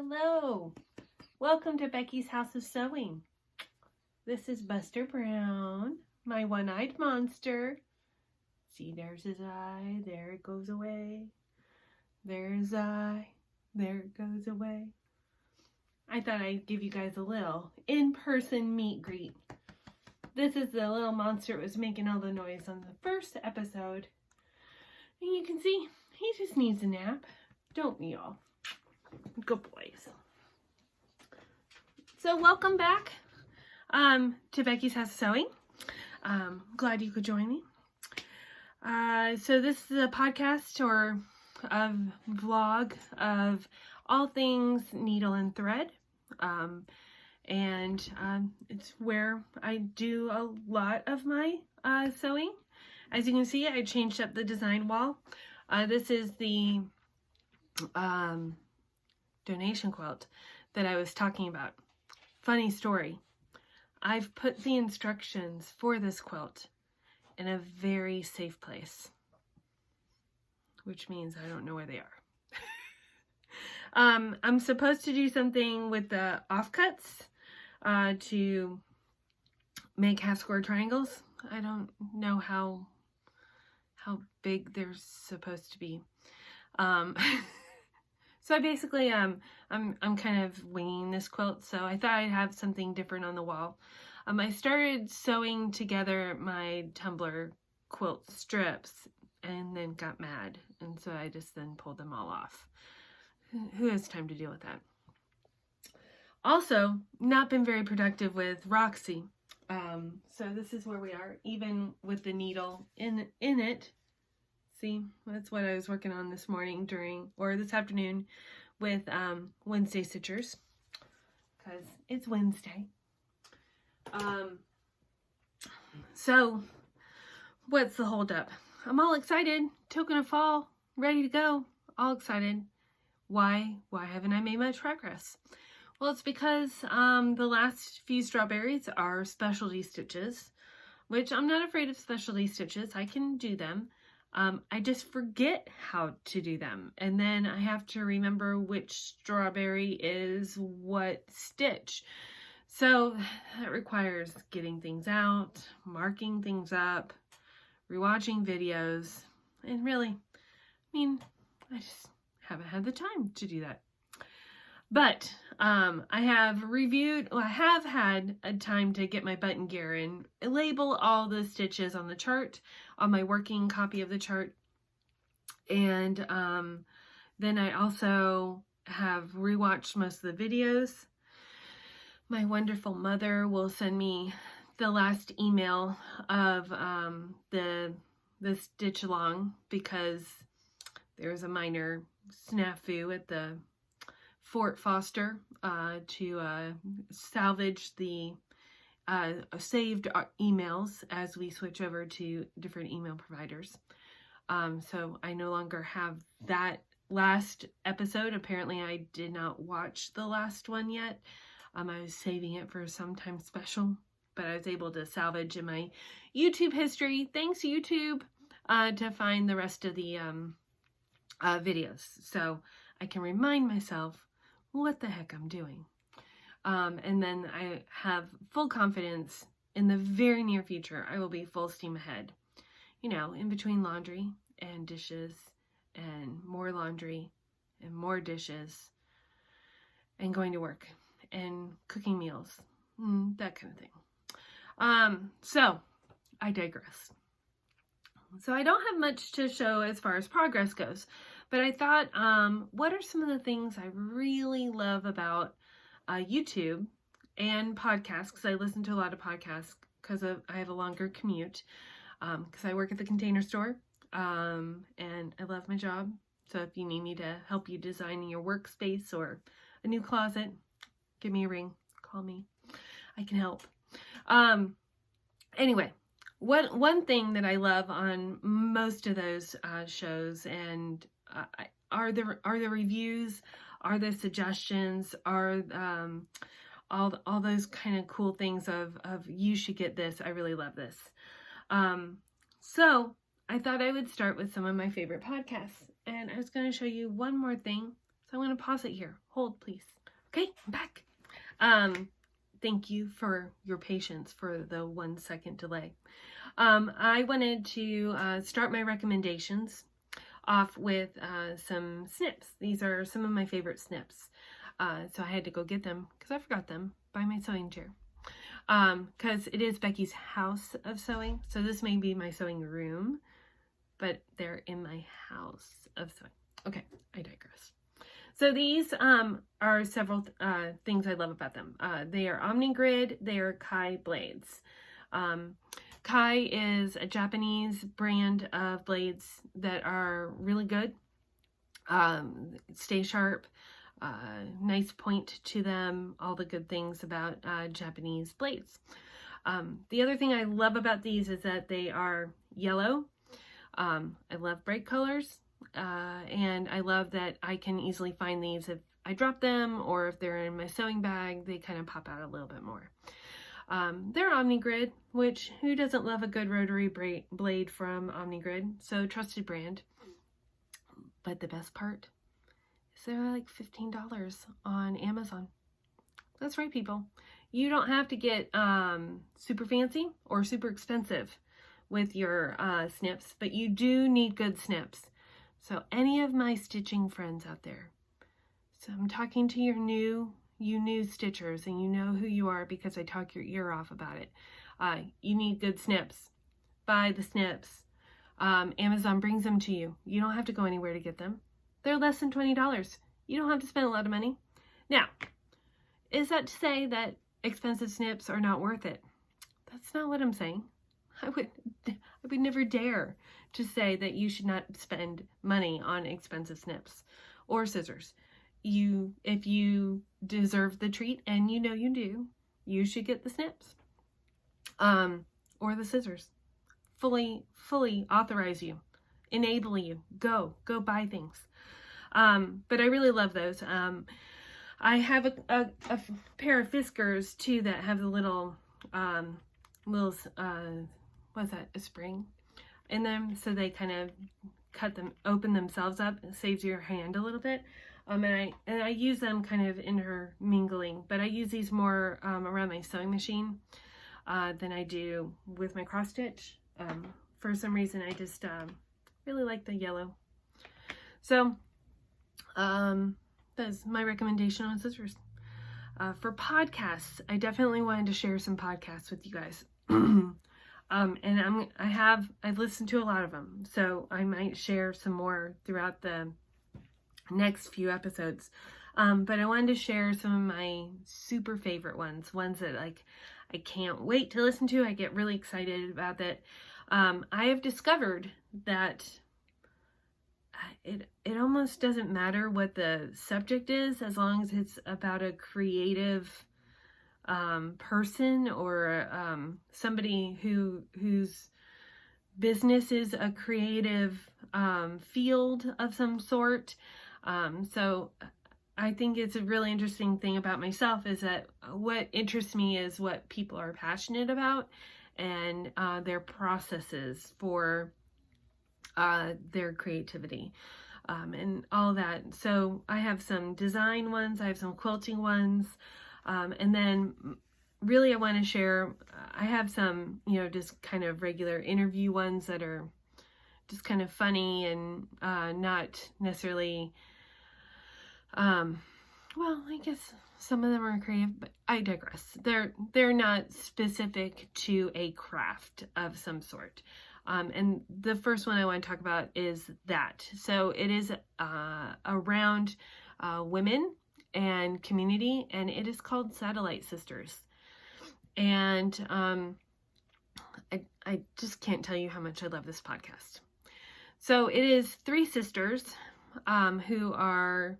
Hello, welcome to Becky's House of Sewing. This is Buster Brown, my one-eyed monster. See, there's his eye, there it goes away. There's his eye, there it goes away. I thought I'd give you guys a little in-person meet greet. This is the little monster that was making all the noise on the first episode. And you can see, he just needs a nap. Don't we all? Good boys. So welcome back to Becky's House of Sewing. Glad you could join me. So this is a podcast or a vlog of all things needle and thread. It's where I do a lot of my sewing. As you can see, I changed up the design wall. This is the donation quilt that I was talking about. Funny story. I've put the instructions for this quilt in a very safe place, which means I don't know where they are. I'm supposed to do something with the offcuts to make half square triangles. I don't know how big they're supposed to be. So I basically, I'm kind of winging this quilt, so I thought I'd have something different on the wall. I started sewing together my tumbler quilt strips and then got mad, and so I just then pulled them all off. Who has time to deal with that? Also, not been very productive with Roxy. So this is where we are, even with the needle in it. See, that's what I was working on this morning this afternoon with Wednesday Stitchers, because it's Wednesday. So what's the holdup? I'm all excited, token of fall, ready to go, all excited. Why haven't I made much progress? Well, it's because the last few strawberries are specialty stitches, which I'm not afraid of specialty stitches. I can do them. I just forget how to do them, and then I have to remember which strawberry is what stitch. So that requires getting things out, marking things up, rewatching videos, and really, I just haven't had the time to do that. But I have had a time to get my button gear and label all the stitches on the chart, on my working copy of the chart. And then I also have rewatched most of the videos. My wonderful mother will send me the last email of the stitch along, because there was a minor snafu at the Fort Foster to salvage the saved emails as we switch over to different email providers. So I no longer have that last episode. Apparently I did not watch the last one yet. I was saving it for some time special, but I was able to salvage in my YouTube history, thanks YouTube, to find the rest of the videos, so I can remind myself what the heck I'm doing. And then I have full confidence in the very near future I will be full steam ahead. You know, in between laundry and dishes and more laundry and more dishes and going to work and cooking meals, that kind of thing. So I digress. So I don't have much to show as far as progress goes, but I thought, what are some of the things I really love about YouTube and podcasts, because I listen to a lot of podcasts because I have a longer commute, because I work at the Container Store, and I love my job. So if you need me to help you design your workspace or a new closet, give me a ring, call me, I can help. Anyway, one thing that I love on most of those shows and are the reviews, are the suggestions, are all those kind of cool things of you should get this. I really love this. So I thought I would start with some of my favorite podcasts, and I was going to show you one more thing So I'm going to pause it here. Hold, please. Okay, I'm back. Thank you for your patience for the 1 second delay. I wanted to start my recommendations off with some snips. These are some of my favorite snips. So I had to go get them because I forgot them by my sewing chair. Because it is Becky's house of sewing. So this may be my sewing room, but they're in my house of sewing. Okay, I digress. So these are several things I love about them. They are Omni-Grid. They are Kai blades. Kai is a Japanese brand of blades that are really good. Stay sharp. Nice point to them. All the good things about Japanese blades. The other thing I love about these is that they are yellow. I love bright colors. And I love that I can easily find these if I drop them or if they're in my sewing bag, they kind of pop out a little bit more. They're Omni-Grid, which who doesn't love a good rotary blade from Omni-Grid? So trusted brand. But the best part is they're like $15 on Amazon. That's right, people. You don't have to get super fancy or super expensive with your snips, but you do need good snips. So any of my stitching friends out there, so I'm talking to you new stitchers, and you know who you are because I talk your ear off about it. You need good snips. Buy the snips. Amazon brings them to you. You don't have to go anywhere to get them. They're less than $20. You don't have to spend a lot of money. Now, is that to say that expensive snips are not worth it? That's not what I'm saying. I would never dare to say that you should not spend money on expensive snips or scissors. If you deserve the treat, and you know you do, you should get the snips or the scissors. Fully authorize you, enable you. Go buy things. But I really love those. I have a pair of Fiskars too that have the little what's that, a spring in them, so they kind of open themselves up. It saves your hand a little bit. And I use them kind of intermingling, but I use these more around my sewing machine than I do with my cross stitch. For some reason, I just really like the yellow. So that's my recommendation on scissors. For podcasts, I definitely wanted to share some podcasts with you guys. And I've listened to a lot of them, so I might share some more throughout the next few episodes. But I wanted to share some of my super favorite ones that like I can't wait to listen to. I get really excited about that. I have discovered that it almost doesn't matter what the subject is, as long as it's about a creative person or somebody whose business is a creative field of some sort. So I think it's a really interesting thing about myself is that what interests me is what people are passionate about and their processes for their creativity and all that. So I have some design ones, I have some quilting ones, and then really I want to share, I have some, just kind of regular interview ones that are just kind of funny and not necessarily, well, I guess some of them are creative, but I digress. They're not specific to a craft of some sort. And the first one I want to talk about is that. So it is around women and community, and it is called Satellite Sisters. And I just can't tell you how much I love this podcast. So it is 3 sisters who are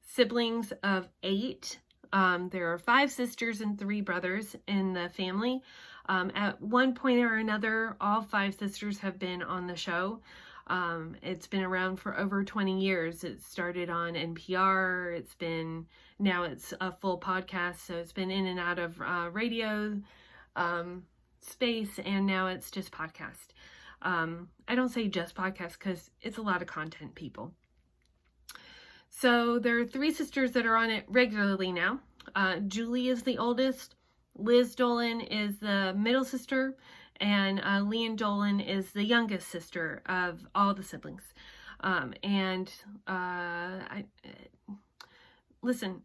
siblings of 8. There are 5 sisters and 3 brothers in the family. At one point or another, all 5 sisters have been on the show. It's been around for over 20 years. It started on NPR. Now it's a full podcast. So it's been in and out of radio space, and now it's just podcast. I don't say just podcast because it's a lot of content, people. So there are 3 sisters that are on it regularly now. Julie is the oldest, Liz Dolan is the middle sister, and Leanne Dolan is the youngest sister of all the siblings. Listen,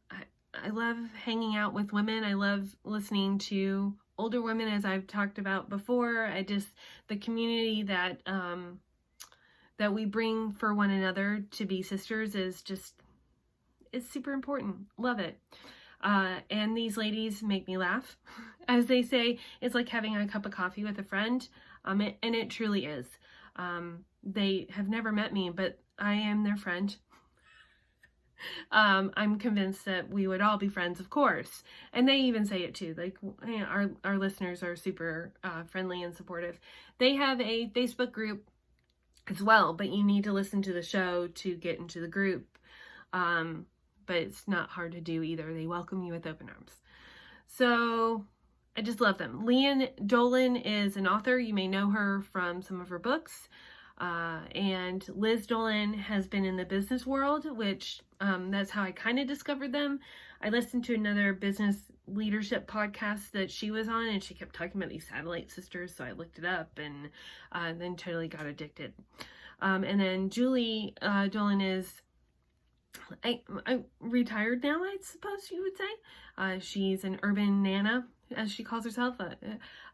I love hanging out with women. I love listening to older women, as I've talked about before. The community that that we bring for one another to be sisters is super important. Love it. And these ladies make me laugh. As they say, it's like having a cup of coffee with a friend. And it truly is. They have never met me, but I am their friend. I'm convinced that we would all be friends, of course. And they even say it too. Like, you know, our listeners are super friendly and supportive. They have a Facebook group as well, but you need to listen to the show to get into the group. But it's not hard to do either. They welcome you with open arms. So I just love them. Leanne Dolan is an author. You may know her from some of her books. And Liz Dolan has been in the business world, which that's how I kind of discovered them. I listened to another business leadership podcast that she was on, and she kept talking about these satellite sisters, so I looked it up and then totally got addicted. And then Julie Dolan is I retired now, I suppose you would say. She's an urban nana, as she calls herself,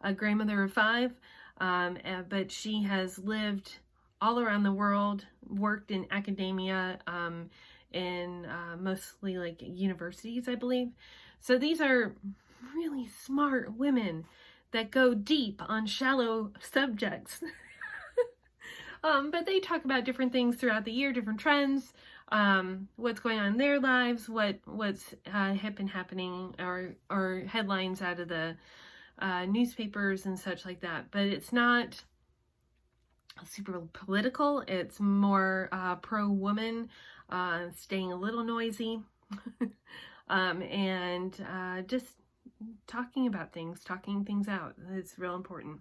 a grandmother of 5, but she has lived all around the world, worked in academia, in mostly like universities, I believe. So these are really smart women that go deep on shallow subjects. But they talk about different things throughout the year, different trends, what's going on in their lives, what's hip and happening, or headlines out of the newspapers and such like that. But it's not super political. It's more pro-woman, staying a little noisy, and just talking about things, talking things out. It's real important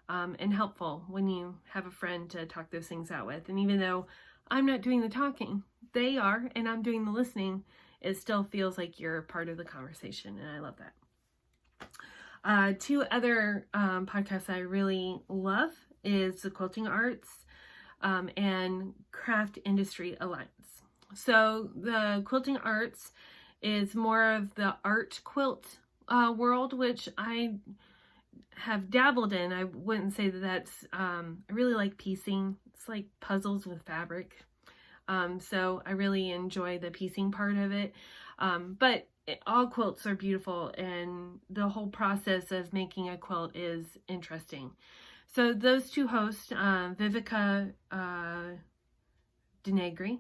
and helpful when you have a friend to talk those things out with. And even though I'm not doing the talking, they are, and I'm doing the listening, it still feels like you're part of the conversation, and I love that. 2 other podcasts I really love is the Quilting Arts and Craft Industry Alliance. So the Quilting Arts is more of the art quilt world, which I have dabbled in. I wouldn't say that that's, I really like piecing. It's like puzzles with fabric. So I really enjoy the piecing part of it. But all quilts are beautiful, and the whole process of making a quilt is interesting. So those 2 hosts, Vivica Denegri,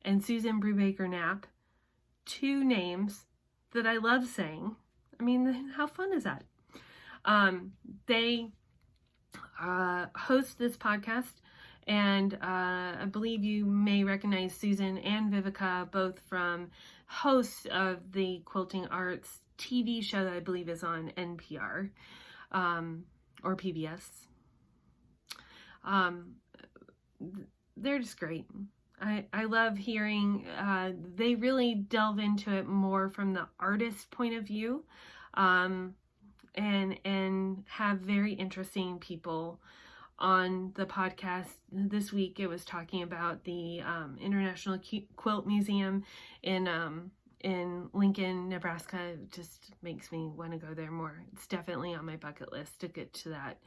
and Susan Brubaker Knapp, 2 names that I love saying. I mean, how fun is that? They host this podcast, and I believe you may recognize Susan and Vivica both from hosts of the Quilting Arts TV show that I believe is on NPR or PBS. They're just great. I love hearing, they really delve into it more from the artist's point of view, and have very interesting people on the podcast. This week it was talking about the International Quilt Museum in Lincoln, Nebraska. It just makes me want to go there more. It's definitely on my bucket list to get to that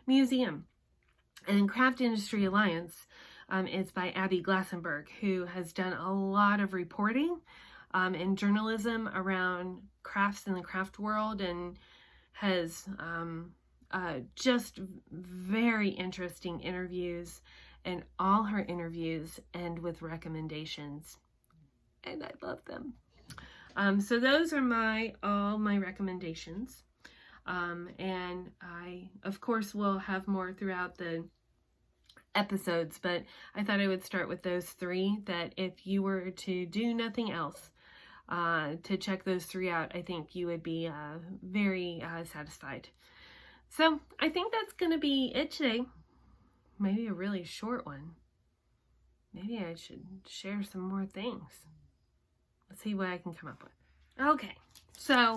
museum. And Craft Industry Alliance is by Abby Glassenberg, who has done a lot of reporting and journalism around crafts in the craft world, and has just very interesting interviews, and all her interviews end with recommendations, and I love them. So those are all my recommendations, and I of course will have more throughout the episodes, but I thought I would start with those 3, that if you were to do nothing else, to check those 3 out, I think you would be very satisfied. So I think that's going to be it today. Maybe a really short one. maybe I should share some more things. Let's see what I can come up with. Okay, so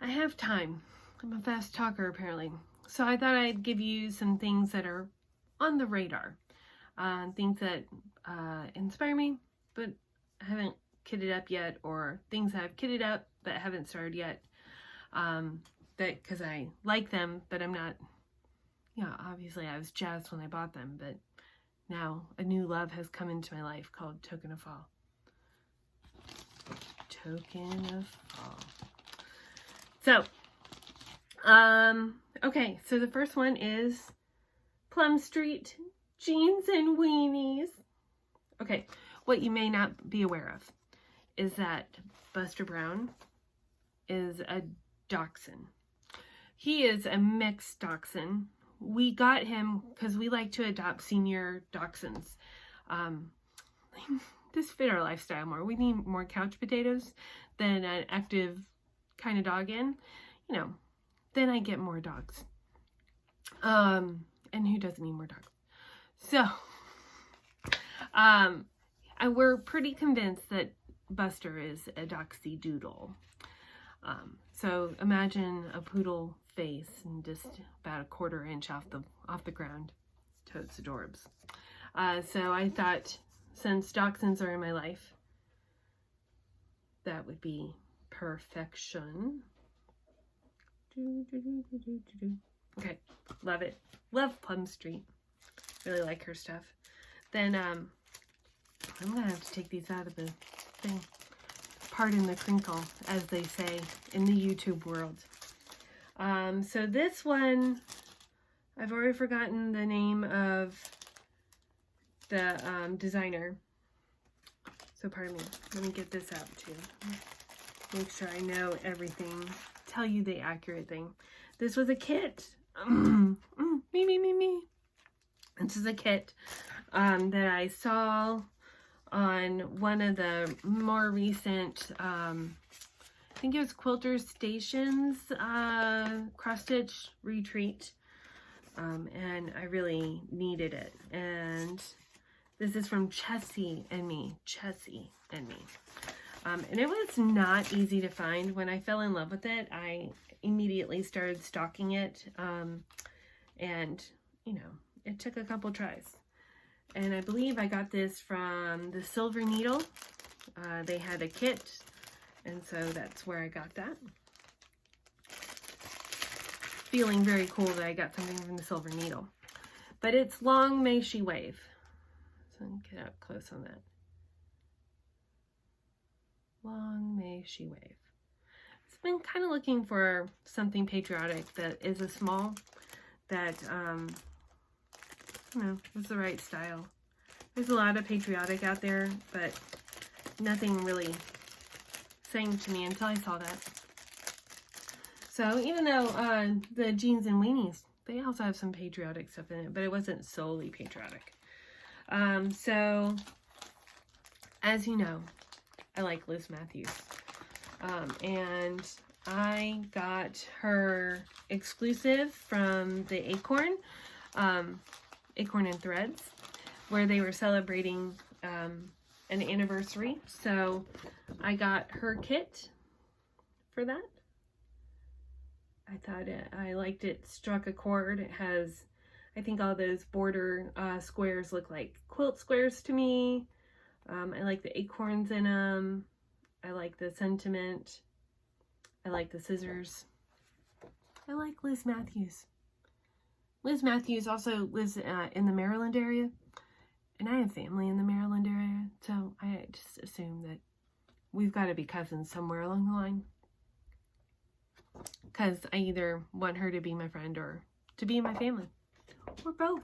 I have time. I'm a fast talker apparently. So I thought I'd give you some things that are on the radar. Things that inspire me, but I haven't kitted up yet, or things I've kitted up but haven't started yet. That because I like them, but I'm not, obviously I was jazzed when I bought them, but now a new love has come into my life called Token of Fall. Token of Fall. So, okay, so the first one is Plum Street Jeans and Weenies. Okay, what you may not be aware of is that Buster Brown is a dachshund. He is a mixed dachshund. We got him because we like to adopt senior dachshunds. This fit our lifestyle more. We need more couch potatoes than an active kind of dog in. Then I get more dogs. And who doesn't need more dogs? So, we're pretty convinced that Buster is a doxy doodle. So imagine a poodle face and just about a 1/4 inch off the ground. Totes adorbs. So I thought, since dachshunds are in my life, that would be perfection. Okay, love it. Love Plum Street. Really like her stuff. Then I'm gonna have to take these out of the thing. Pardon the crinkle, as they say in the YouTube world. So this one, I've already forgotten the name of the designer. So pardon me. Let me get this out too. Make sure I know everything. Tell you the accurate thing. This was a kit. Me. This is a kit that I saw on one of the more recent, I think it was Quilter Station's cross-stitch retreat, and I really needed it. And this is from Chessy Me. And it was not easy to find. When I fell in love with it, I immediately started stalking it, and it took a couple tries. And I believe I got this from the Silver Needle. They had a kit, and so that's where I got that. Feeling very cool that I got something from the Silver Needle. But it's Long May She Wave. So get up close on that. Long May She Wave. I've been kind of looking for something patriotic that is a small, that it's the right style. There's a lot of patriotic out there, but nothing really sang to me until I saw that. So even though the Jeans and Weenies, they also have some patriotic stuff in it, but it wasn't solely patriotic. So as you know, I like Liz Matthews. And I got her exclusive from the Acorn and Threads, where they were celebrating an anniversary. So I got her kit for that. I thought I liked it. Struck a chord. It has, I think all those border squares look like quilt squares to me. I like the acorns in them. I like the sentiment. I like the scissors. I like Liz Matthews. Liz Matthews also lives in the Maryland area, and I have family in the Maryland area, so I just assume that we've got to be cousins somewhere along the line, because I either want her to be my friend or to be in my family, or both.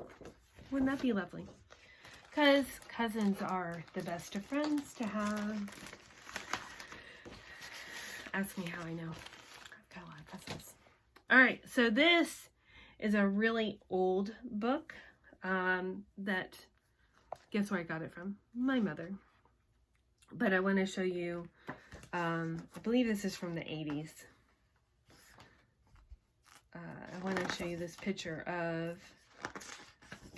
Wouldn't that be lovely? Because cousins are the best of friends to have. Ask me how I know. I've got a lot of cousins. Alright, so this is a really old book that, guess where I got it from? My mother. But I want to show you, I believe this is from the 80s. I want to show you this picture of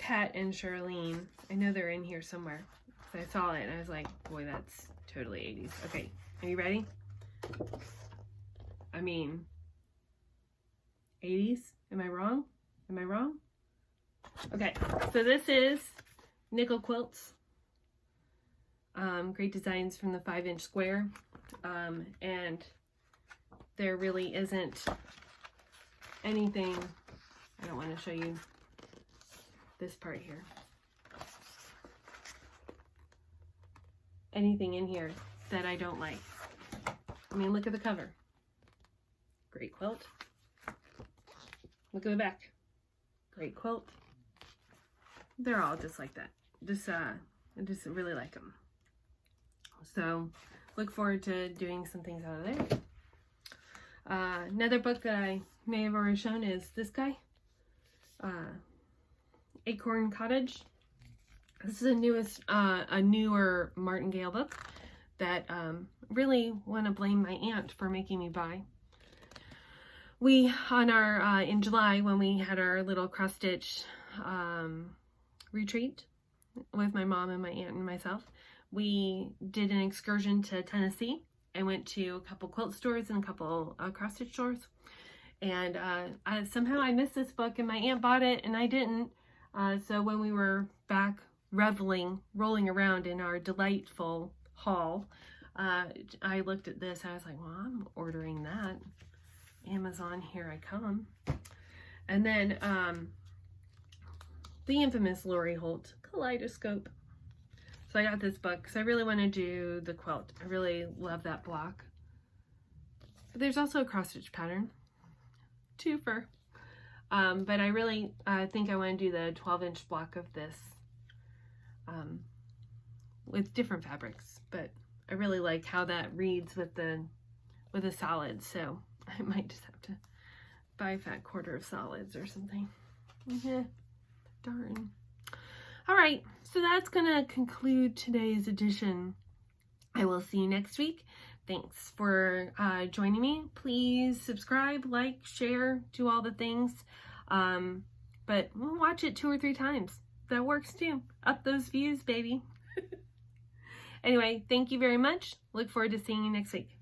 Pat and Charlene. I know they're in here somewhere. So I saw it and I was like, boy, that's totally 80s. Okay, are you ready? I mean, 80s? Am I wrong? Am I wrong? Okay, so this is Nickel Quilts. Great designs from the 5-inch square. And there really isn't anything, I don't want to show you this part here. Anything in here that I don't like. I mean, look at the cover. Great quilt. Look at the back. Great quilt. They're all just like that. I just really like them. So, look forward to doing some things out of there. Another book that I may have already shown is this guy. Acorn Cottage. This is a newer Martingale book that really want to blame my aunt for making me buy. We, on our, in July, when we had our little cross-stitch retreat with my mom and my aunt and myself, we did an excursion to Tennessee and went to a couple quilt stores and a couple cross-stitch stores. And somehow I missed this book and my aunt bought it and I didn't. So when we were back rolling around in our delightful haul, I looked at this and I was like, well, I'm ordering that. Amazon, here I come. And then the infamous Lori Holt Kaleidoscope. So I got this book because I really want to do the quilt. I really love that block. But there's also a cross-stitch pattern. Twofer. But I really think I want to do the 12-inch block of this with different fabrics. But I really like how that reads with the solids. So I might just have to buy a fat quarter of solids or something. Yeah, darn. All right, so that's going to conclude today's edition. I will see you next week. Thanks for joining me. Please subscribe, like, share, do all the things. But we'll watch it 2 or 3 times. That works too. Up those views, baby. Anyway, thank you very much. Look forward to seeing you next week.